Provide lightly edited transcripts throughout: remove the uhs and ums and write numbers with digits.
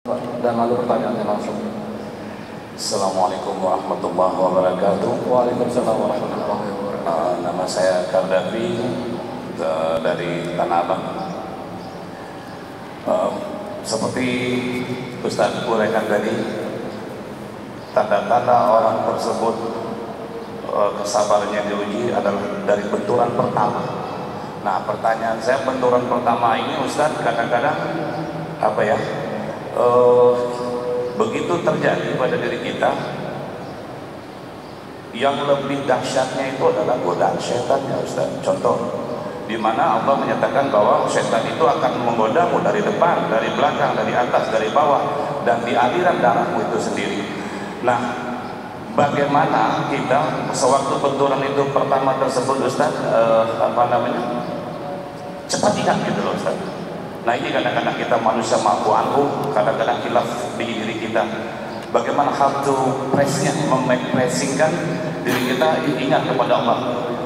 Dan lalu pertanyaannya langsung. Assalamualaikum warahmatullahi wabarakatuh. Waalaikumsalam warahmatullahi wabarakatuh. Nama saya Kardafi dari Tanah Abang. Seperti Ustaz uraikan tadi, tanda-tanda orang tersebut kesabarannya diuji adalah dari benturan pertama. Nah, pertanyaan saya, benturan pertama ini Ustaz kadang-kadang begitu terjadi pada diri kita, yang lebih dahsyatnya itu adalah godaan setan ya Ustaz. Contoh, di mana Allah menyatakan bahwa setan itu akan menggodamu dari depan, dari belakang, dari atas, dari bawah, dan di aliran darahmu itu sendiri. Nah, bagaimana kita sewaktu benturan itu pertama tersebut Ustaz, cepat ingat gitu loh Ustaz. Nah, ini kadang-kadang kita manusia ma'fu anhu, kadang-kadang khilaf di diri kita. Bagaimana how to pressingkan diri kita ingat kepada Allah.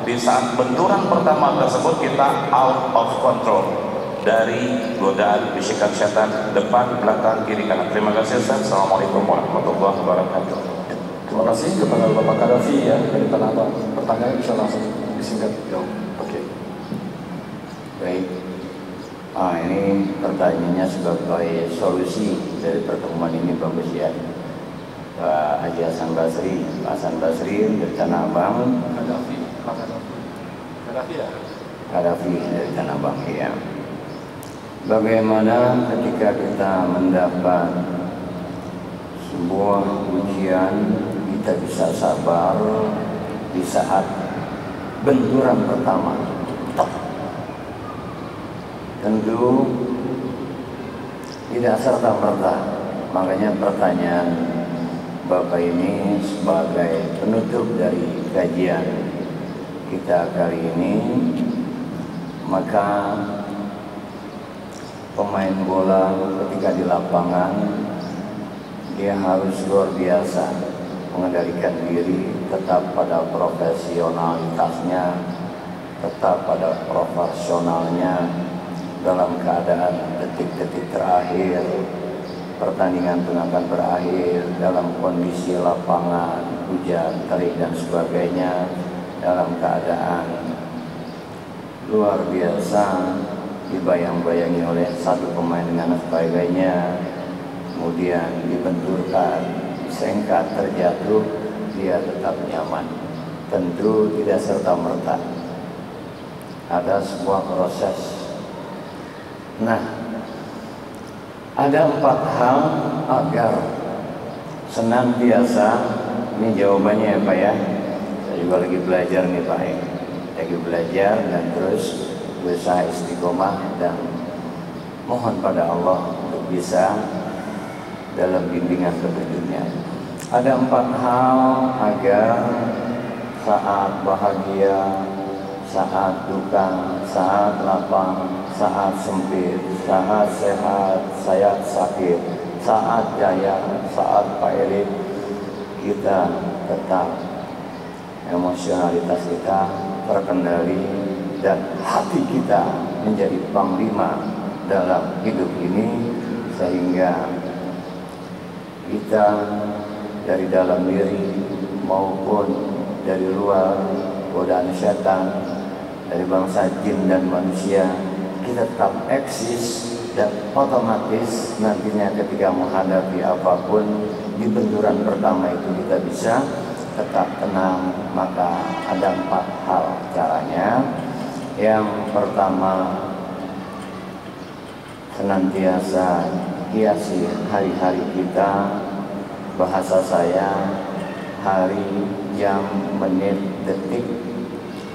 Di saat benturan pertama tersebut kita out of control dari godaan bisikan setan depan, belakang, kiri, kanan. Terima kasih Ustaz. Assalamualaikum warahmatullahi wabarakatuh. Terima kasih kepada Bapak Kardafi ya dari Tanah Abang. Pertanyaan bisa langsung disingkat jawab. Oke. Baik. Ini pertanyaannya sebagai solusi dari pertemuan ini bagus ya. Pak Haji Hasan Basri, Pak Hasan Basri dari Tanah Abang. Kardafi dari Tanah Abang ya. Bagaimana ketika kita mendapat sebuah ujian, kita bisa sabar di saat benturan pertama. Tentu tidak serta-merta. Makanya pertanyaan Bapak ini sebagai penutup dari kajian kita kali ini, maka pemain bola ketika di lapangan dia harus luar biasa mengendalikan diri, tetap pada profesionalitasnya, tetap pada proporsionalnya. Dalam keadaan detik-detik terakhir pertandingan pun akan berakhir dalam kondisi lapangan hujan, terik dan sebagainya, dalam keadaan luar biasa dibayang-bayangi oleh satu pemain dengan sebagainya, kemudian dibenturkan, disengkat, terjatuh, dia tetap nyaman. Tentu tidak serta-merta, ada sebuah proses. Nah, ada 4 hal agar senantiasa, ini jawabannya ya Pak ya, saya juga lagi belajar nih Pak ya, lagi belajar dan terus berusaha istiqomah dan mohon pada Allah untuk bisa dalam bimbingan petunjuknya. Ada 4 hal agar saat bahagia, saat duka, saat lapang, saat sempit, saat sehat, saat sakit, saat jaya, saat pailit, kita tetap emosionalitas kita terkendali dan hati kita menjadi panglima dalam hidup ini, sehingga kita dari dalam diri maupun dari luar godaan setan dari bangsa jin dan manusia, kita tetap eksis dan otomatis nantinya ketika menghadapi apapun di benturan pertama itu kita bisa tetap tenang. Maka ada 4 hal caranya. Yang pertama, senantiasa hiasi hari-hari kita, bahasa saya hari, jam, menit, detik,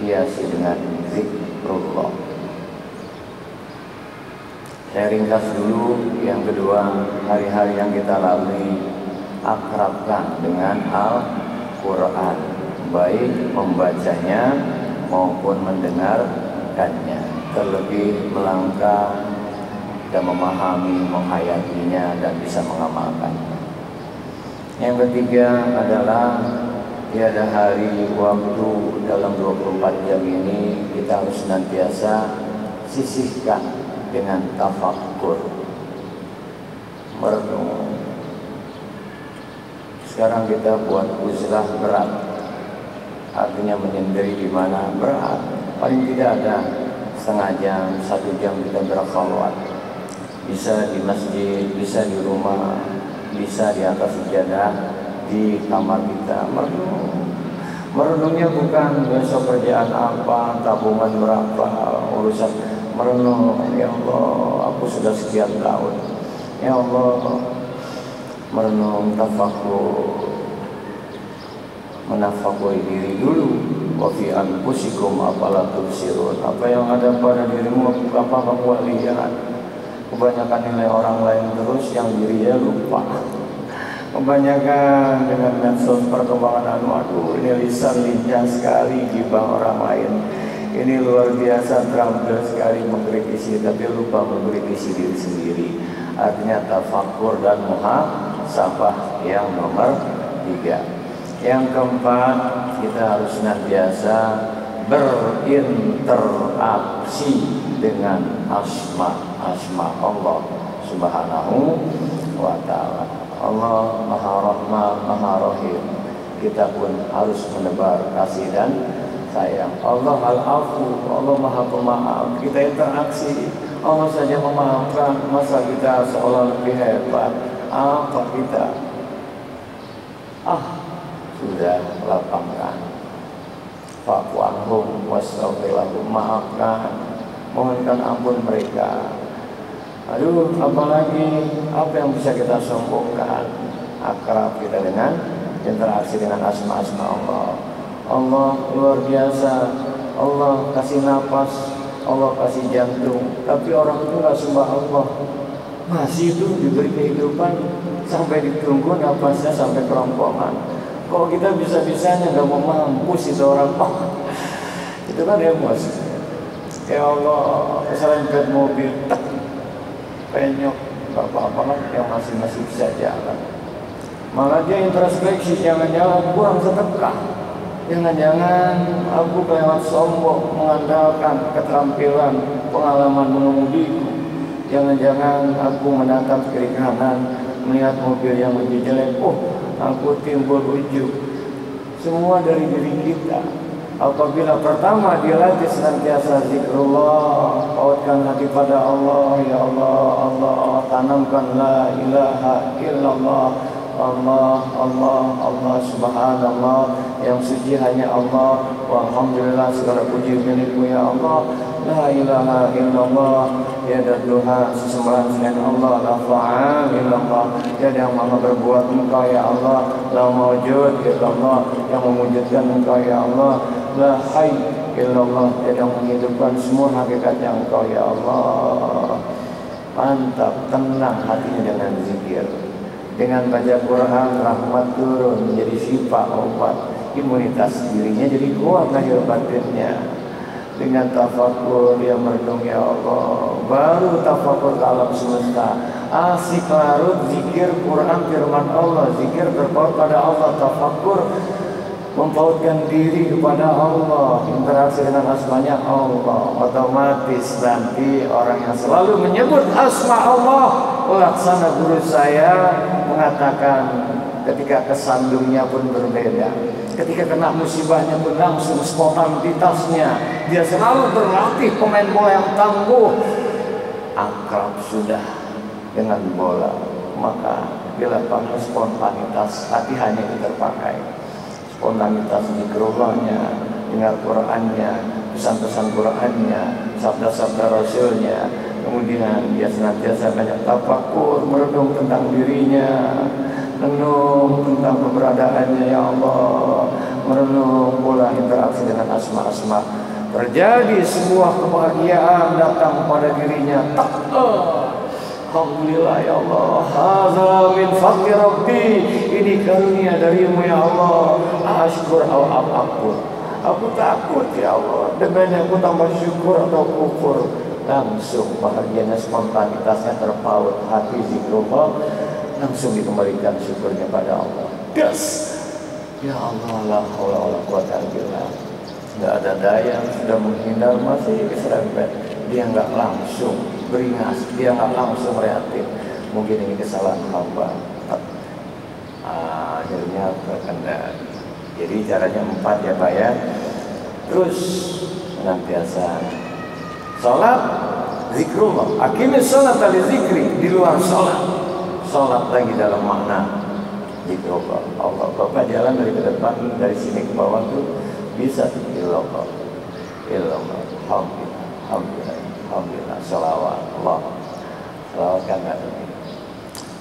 hiasi dengan zikrullah. Saya ringkas dulu. Yang kedua, hari-hari yang kita lalui akrabkan dengan Al-Quran, baik membacanya maupun mendengarkannya, terlebih melangkah dan memahami, menghayatinya dan bisa mengamalkannya. Yang ketiga adalah tiada hari waktu dalam 24 jam ini kita harus senantiasa sisihkan dengan tafakkur, merenung, Sekarang kita buat uzlah berat, artinya menyendiri di mana berat. Paling tidak ada setengah jam, 1 jam kita berkhalwat. Bisa di masjid, bisa di rumah, bisa di atas sejadah, di kamar kita merenung. Merenungnya bukan besok kerjaan apa, tabungan berapa, urusan. Merenung, ya Allah, aku sudah sekian tahun, ya Allah. Merenung, tafakur, menafakuri diri dulu. Wa fi anfusikum afala tubsirun. Apa yang ada pada dirimu, apa kamu lihat? Kebanyakan nilai orang lain terus, yang dirinya lupa. Kebanyakan dengan medsos perkembangan aduh, ini lisan lincah sekali gibah orang lain. Ini luar biasa terampil sekali mengkritisi, tapi lupa mengkritisi diri sendiri. Artinya tafakur dan muhasabah yang nomor 3. Yang keempat, kita harus senantiasa berinteraksi dengan asma Allah Subhanahu wa ta'ala. Allah Maha Rahman, Maha Rahim. Kita pun harus menebar kasih dan sayang. Allah Al-Afu, Allah Maha Pemaaf. Kita interaksi, Allah saja memaafkan. Masa kita seolah lebih hebat? Apa kita? Sudah lapangkan. Fa'fu anhum wastaghfir lahum, maafkan, mohonkan ampun mereka. Aduh, apalagi apa yang bisa kita sombongkan? Akrab kita dengan interaksi dengan asma-asma Allah. Allah luar biasa. Allah kasih napas, Allah kasih jantung. Tapi orang itu nggak sembah Allah. Masih itu diberi kehidupan sampai ditunggu napasnya sampai kerongkongan. Kalau kita bisa-bisanya nggak mau mampus itu orang, itu kan emosi. Ya Allah, keserempet mobil, penyok, nggak apa-apa lah, yang masih bisa jalan. Malah dia introspeksi, jangan-jangan kurang sedekah, jangan-jangan aku kelewat sombong mengandalkan keterampilan pengalaman mengemudiku, jangan-jangan aku menatap kiri kanan melihat mobil yang lebih jelek, aku timbul ujub. Semua dari diri kita. Apabila pertama dilatih senantiasa zikrullah, pautkan hati pada Allah, ya Allah, Allah, tanamkan la ilaha illallah, Allah, Allah, Allah, subhanallah, yang suci hanya Allah, walhamdulillah, segala puji milikmu ya Allah, la ilaha illallah, tiada Tuhan sesembahan selain Allah, la fa'al illallah, tiada yang maha berbuat engkau ya Allah, la mawjud illallah, yang mewujudkan engkau ya Allah, la hayy illallah, tiada yang menghidupkan semua hakikatnya engkau ya Allah. Mantap, tenang hatinya dengan zikir. Dengan baca Quran, rahmat turun menjadi syifa, obat. Imunitas dirinya jadi kuat lahir batinnya. Dengan tafakur dia merenung ya Allah, baru tafakur ke alam semesta. Asik larut zikir Quran firman Allah, zikir berpaut pada Allah, tafakur mempautkan diri kepada Allah, interaksi dengan asmanya Allah. Otomatis nanti orang yang selalu menyebut asma Allah, laksana guru saya mengatakan ketika kesandungnya pun berbeda, ketika kena musibahnya pun langsung spontanitasnya. Dia selalu berlatih pemain bola yang tangguh, akrab sudah dengan bola, maka di lapangan spontanitas hati hanya itu terpakai. Spontanitas zikrullahnya, dengar Qurannya, pesan-pesan Qurannya, sabda-sabda Rasulnya. Kemudian dia senantiasa banyak tafakur, merenung tentang dirinya, merenung tentang keberadaannya ya Allah, merenung pula interaksi dengan asma-asma. Terjadi sebuah kebahagiaan datang pada dirinya. Alhamdulillah ya Allah, hadza min fadli Rabbi, ini karunia darimu ya Allah. Ashkur atau apapun, aku takut ya Allah, dengan aku tambah syukur atau kufur. Langsung bahagianya, spontanitasnya terpaut, hati zikrullah, langsung dikembalikan syukurnya pada Allah. Yes, ya Allah, la haula wala quwwata illa billah. Nggak ada daya, sudah menghindar masih keserempet. Dia nggak langsung beringas, dia nggak langsung reaktif. Mungkin ini kesalahan hamba. Akhirnya terkendali. Jadi caranya 4 ya Pak ya. Terus senantiasa sholat, zikrullah. Aqimis sholat li zikri, di luar sholat lagi dalam makna zikrullah. Allah, Bapak jalan dari ke depan, dari sini ke bawah tuh bisa illallah, illallah, alhamdulillah, alhamdulillah, alhamdulillah, sholawat, Allah, sholawat kan ada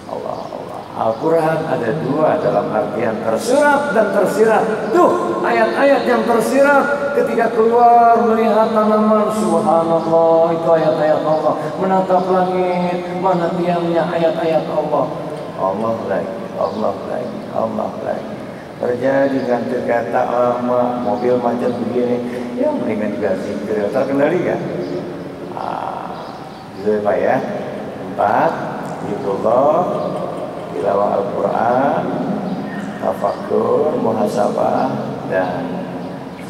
Allah, Allah. Al-Quran ada 2 dalam artian tersurat dan tersirat. Tuh ayat-ayat yang tersirat ketika keluar melihat tanaman, subhanallah, itu ayat-ayat Allah. Menatap langit, mana tiangnya ayat-ayat Allah. Allah lagi, Allah lagi, Allah lagi. Terjadi ganti kata lama, mobil macet begini, ya mendingan juga zikir, terkendali kan? Gitu ya Pak ya. 4, zikrullah, tilawah Al-Quran, tafakkur, muhasabah, dan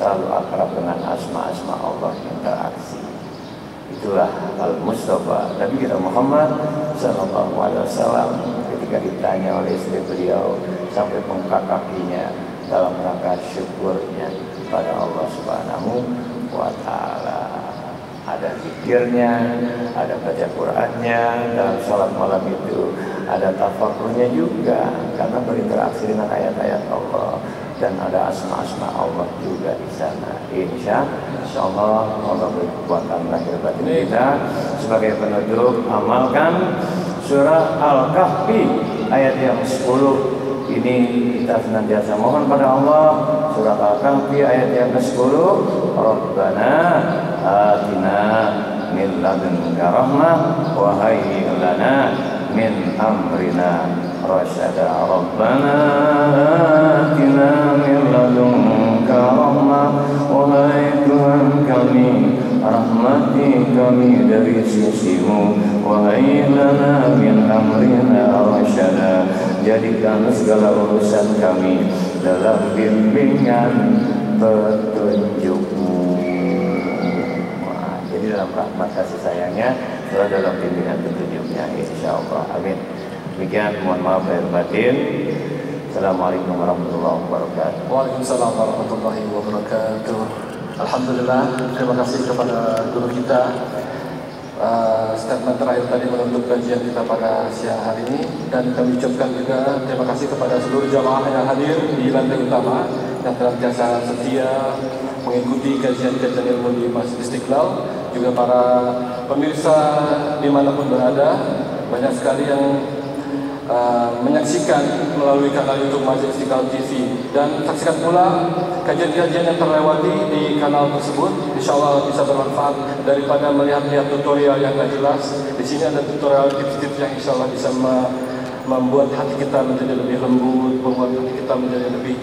selalu akrab dengan asma-asma Allah, interaksi. Itulah Al-Mustafa Nabi kita Muhammad Sallallahu Alaihi Wasallam ketika ditanya oleh istri beliau sampai bengkak kakinya dalam rangka syukurnya pada Allah Subhanahu wa Ta'ala. Ada zikirnya, ada baca Qur'annya, dalam sholat malam itu ada tafakurnya juga karena berinteraksi dengan ayat-ayat Allah, dan ada asma-asma Allah juga di sana. Insya Allah Allah berkekuatan lahir batin kita. Sebagai penutup, amalkan surah Al-Kahfi ayat yang 10. Ini kita senantiasa mohon pada Allah. Surah Al-Kahfi ayat yang ke-10. Rabbana atina min ladunka rahmah wa hayyi lana min amrina rasyada. Rabbana atina min ladunka rahmah, wahai Tuhan kami, rahmati kami dari sisimu, wahai lana min amrina rasyada, jadikan segala urusan kami dalam bimbingan petunjukmu. Jadi dalam rahmat kasih sayangnya, selalu dalam bimbingan petunjuknya, insyaallah. Amin. Demikian, mohon maaf lahir batin. Assalamualaikum warahmatullahi wabarakatuh. Waalaikumsalam warahmatullahi wabarakatuh. Alhamdulillah, terima kasih kepada guru kita. Statement terakhir tadi menutup kajian kita pada siang hari ini, dan kami ucapkan juga terima kasih kepada seluruh jamaah yang hadir di lantai utama yang senantiasa setia mengikuti kajian-kajian ilmu di Masjid Istiqlal, juga para pemirsa dimanapun berada. Banyak sekali yang menyaksikan melalui kanal YouTube Masjid Istiqlal TV, dan saksikan pula kajian-kajian yang terlewati di kanal tersebut. Insya Allah bisa bermanfaat daripada melihat-lihat tutorial yang tidak jelas. Di sini ada tutorial tips-tips yang insya Allah bisa membuat hati kita menjadi lebih lembut, membuat hati kita menjadi lebih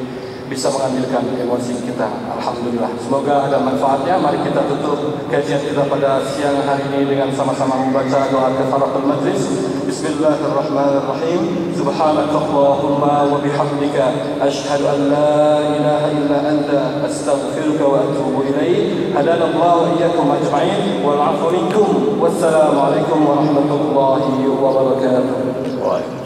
bisa mengambilkan emosi kita. Alhamdulillah, semoga ada manfaatnya. Mari kita tutup kajian kita pada siang hari ini dengan sama-sama membaca doa kafaratul majlis. Bismillahirrahmanirrahim. Subhanakallahumma wa bihamdika asyhadu an la ilaha illa anta astaghfiruka wa atubu ilaik. Hadana Allah wa iyyakum ajma'in wal 'afwu minkum. Wassalamu alaikum warahmatullahi wabarakatuh.